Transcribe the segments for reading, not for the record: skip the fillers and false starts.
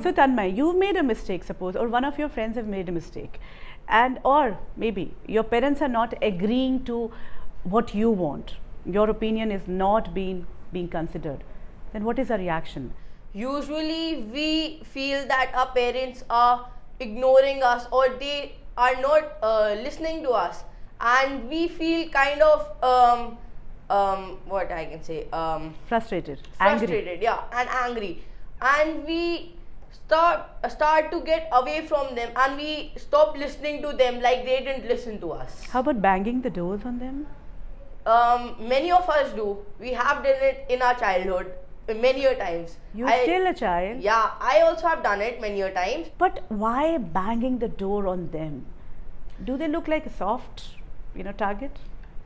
So Tanmay, you've made a mistake, suppose, or one of your friends have made a mistake, and or maybe your parents are not agreeing to what you want. Your opinion is not being considered. Then what is our reaction? Usually we feel that our parents are ignoring us, or they are not listening to us, and we feel kind of what I can say, Frustrated, frustrated, yeah, and angry, and we start to get away from them, and we stop listening to them like they didn't listen to us. How about banging the doors on them? Many of us do. We have done it in our childhood many a times. You're still a child. Yeah, I also have done it many a times. But why banging the door on them? Do they look like a soft, target?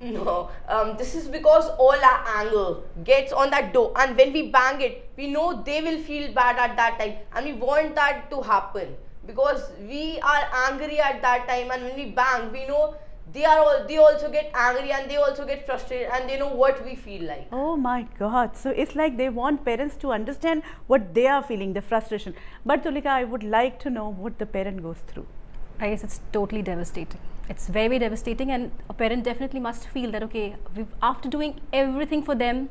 No, this is because all our anger gets on that door, and when we bang it, we know they will feel bad at that time, and we want that to happen because we are angry at that time, and when we bang, we know they also get angry, and they also get frustrated, and they know what we feel like. Oh my God! So it's like they want parents to understand what they are feeling, the frustration. But Tulika, I would like to know what the parent goes through. I guess it's totally devastating. It's very, very devastating, and a parent definitely must feel that, okay, after doing everything for them,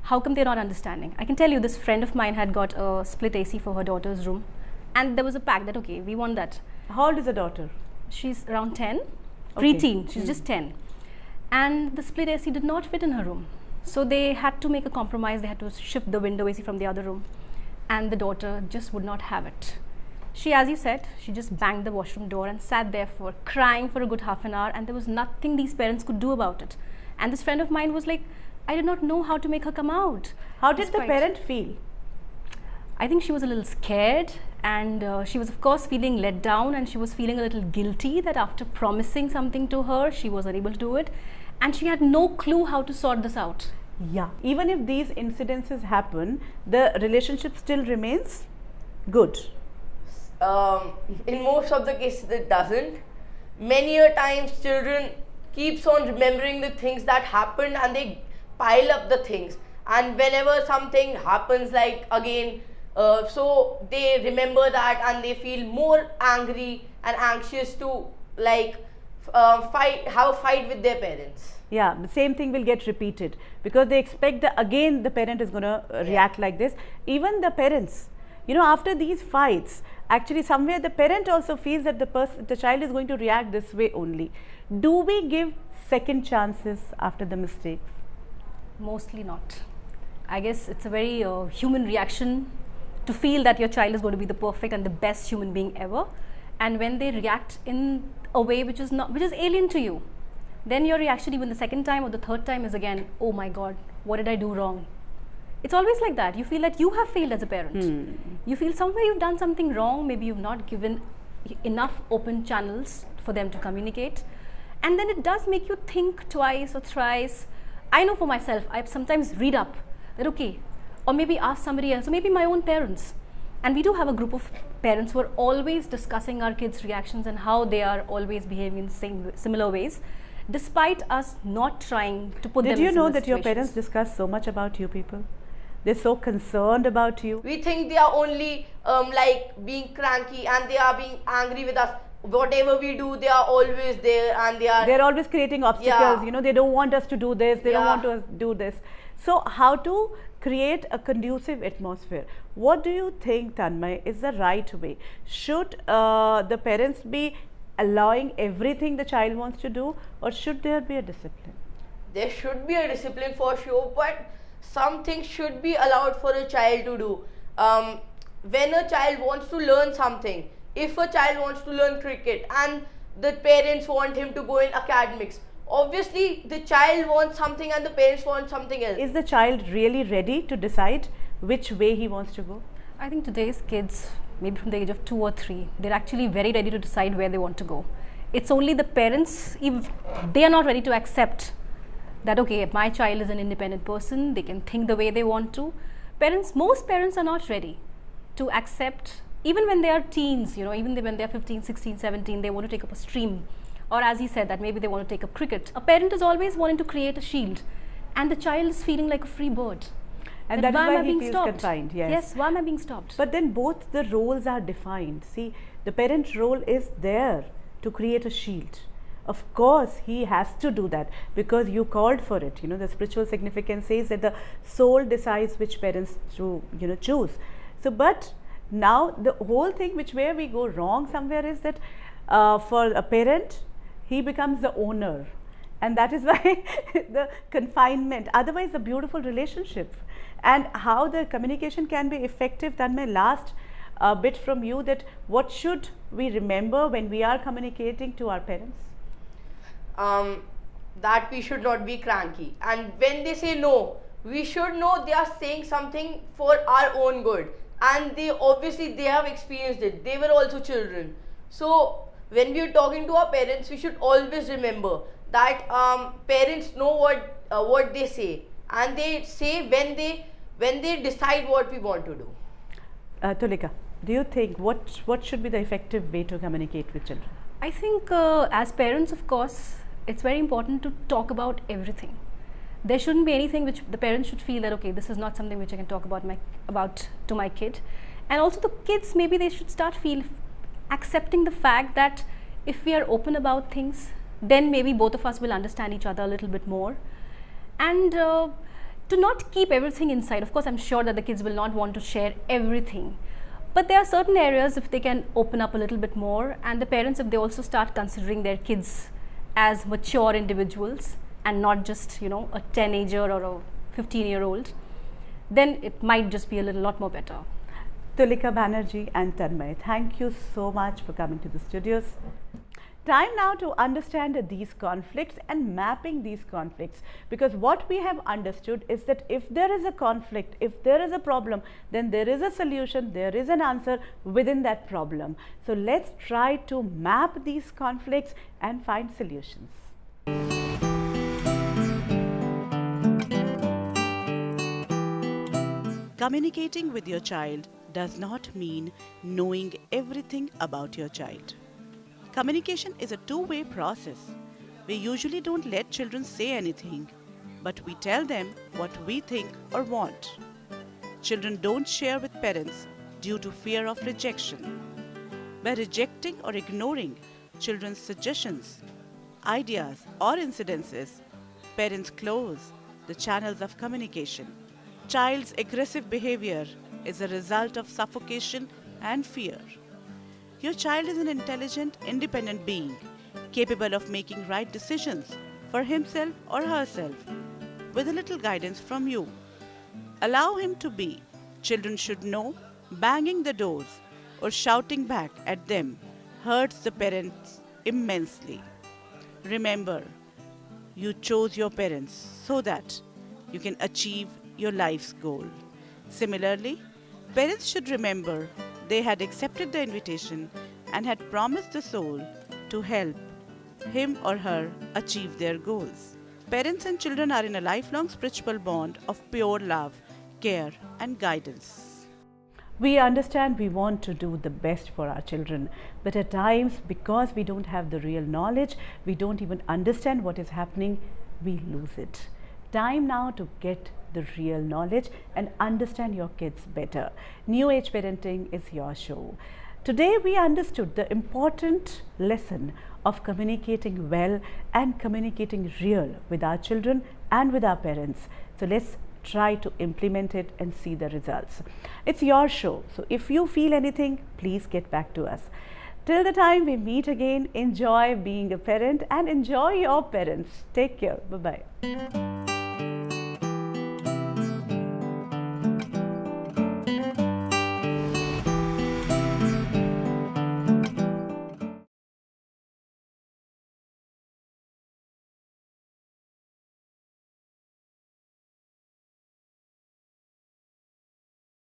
how come they're not understanding? I can tell you, this friend of mine had got a split AC for her daughter's room, and there was a pact that, okay, we want that. How old is the daughter? She's around 10, Okay. preteen, she's just 10. And the split AC did not fit in her room. So they had to make a compromise, they had to shift the window AC from the other room, and the daughter just would not have it. She, as you said, she just banged the washroom door and sat there for crying for a good half an hour, and there was nothing these parents could do about it. And this friend of mine was like, I did not know how to make her come out. How did the parent feel? I think she was a little scared, and she was of course feeling let down, and she was feeling a little guilty that after promising something to her, she was unable to do it, and she had no clue how to sort this out. Yeah. Even if these incidences happen, the relationship still remains good. In most of the cases it doesn't. Many a times children keeps on remembering the things that happened, and they pile up the things, and whenever something happens like again, so they remember that, and they feel more angry and anxious to have a fight with their parents. Yeah, the same thing will get repeated because they expect again the parent is going to react like this. Even the parents, after these fights, actually somewhere the parent also feels that the child is going to react this way only. Do we give second chances after the mistakes? Mostly not. I guess it's a very human reaction to feel that your child is going to be the perfect and the best human being ever, and when they react in a way which is alien to you, then your reaction even the second time or the third time is again, oh my God, what did I do wrong? It's always like that. You feel that you have failed as a parent. You feel somewhere you've done something wrong, maybe you've not given enough open channels for them to communicate, and then it does make you think twice or thrice. I know for myself, I sometimes read up that, okay, or maybe ask somebody else, or maybe my own parents, and we do have a group of parents who are always discussing our kids' reactions and how they are always behaving in similar ways, despite us not trying to put them in Did you know similar that your situations. parents discuss so much about you people? They're so concerned about you. We think they are only being cranky, and they are being angry with us. Whatever we do, they are always there, and They're always creating obstacles. Yeah. They don't want us to do this. They don't Yeah. want us to do this. So how to create a conducive atmosphere? What do you think, Tanmay, is the right way? Should the parents be allowing everything the child wants to do, or should there be a discipline? There should be a discipline for sure, but some things should be allowed for a child to do. When a child wants to learn something, if a child wants to learn cricket and the parents want him to go in academics, obviously the child wants something and the parents want something else. Is the child really ready to decide which way he wants to go? I think today's kids, maybe from the age of 2 or 3, they're actually very ready to decide where they want to go. It's only the parents, if they are not ready to accept that, okay, my child is an independent person, they can think the way they want to. Most parents are not ready to accept, even when they are teens, even when they are 15, 16, 17, they want to take up a stream, or as he said, that maybe they want to take up cricket. A parent is always wanting to create a shield, and the child is feeling like a free bird. And that is why he feels confined. Yes, why am I being stopped? But then both the roles are defined. See, the parent role is there to create a shield. Of course, he has to do that because you called for it. You know, the spiritual significance says that the soul decides which parents to, choose. So, but now the whole thing where we go wrong somewhere is that for a parent, he becomes the owner. And that is why the confinement, otherwise a beautiful relationship. And how the communication can be effective, Tanmay, last bit from you, that what should we remember when we are communicating to our parents? That we should not be cranky. And when they say no, we should know they are saying something for our own good. And they have experienced it. They were also children. So when we are talking to our parents, we should always remember that parents know what they say, and they say when they decide what we want to do. Tulika, do you think what should be the effective way to communicate with children? I think as parents, of course, it's very important to talk about everything. There shouldn't be anything which the parents should feel that, okay, this is not something which I can talk about to my kid. And also the kids, maybe they should start accepting the fact that if we are open about things, then maybe both of us will understand each other a little bit more. And to not keep everything inside. Of course, I'm sure that the kids will not want to share everything. But there are certain areas if they can open up a little bit more, and the parents, if they also start considering their kids as mature individuals and not just, a teenager or a 15-year-old, then it might just be a lot more better. Tulika Banerjee and Tanmay, thank you so much for coming to the studios. Time now to understand these conflicts and mapping these conflicts, because what we have understood is that if there is a conflict, if there is a problem, then there is a solution, there is an answer within that problem. So let's try to map these conflicts and find solutions. Communicating with your child does not mean knowing everything about your child. Communication is a two-way process. We usually don't let children say anything, but we tell them what we think or want. Children don't share with parents due to fear of rejection. By rejecting or ignoring children's suggestions, ideas or incidences, parents close the channels of communication. Child's aggressive behavior is a result of suffocation and fear. Your child is an intelligent, independent being, capable of making right decisions for himself or herself, with a little guidance from you. Allow him to be. Children should know banging the doors or shouting back at them hurts the parents immensely. Remember, you chose your parents so that you can achieve your life's goal. Similarly, parents should remember they had accepted the invitation and had promised the soul to help him or her achieve their goals. Parents and children are in a lifelong spiritual bond of pure love, care, and guidance. We understand we want to do the best for our children, but at times, because we don't have the real knowledge, we don't even understand what is happening, we lose it. Time now to get the real knowledge and understand your kids better. New Age Parenting is your show. Today we understood the important lesson of communicating well and communicating real with our children and with our parents. So let's try to implement it and see the results. It's your show, so if you feel anything, please get back to us. Till the time we meet again, enjoy being a parent and enjoy your parents. Take care. Bye-bye.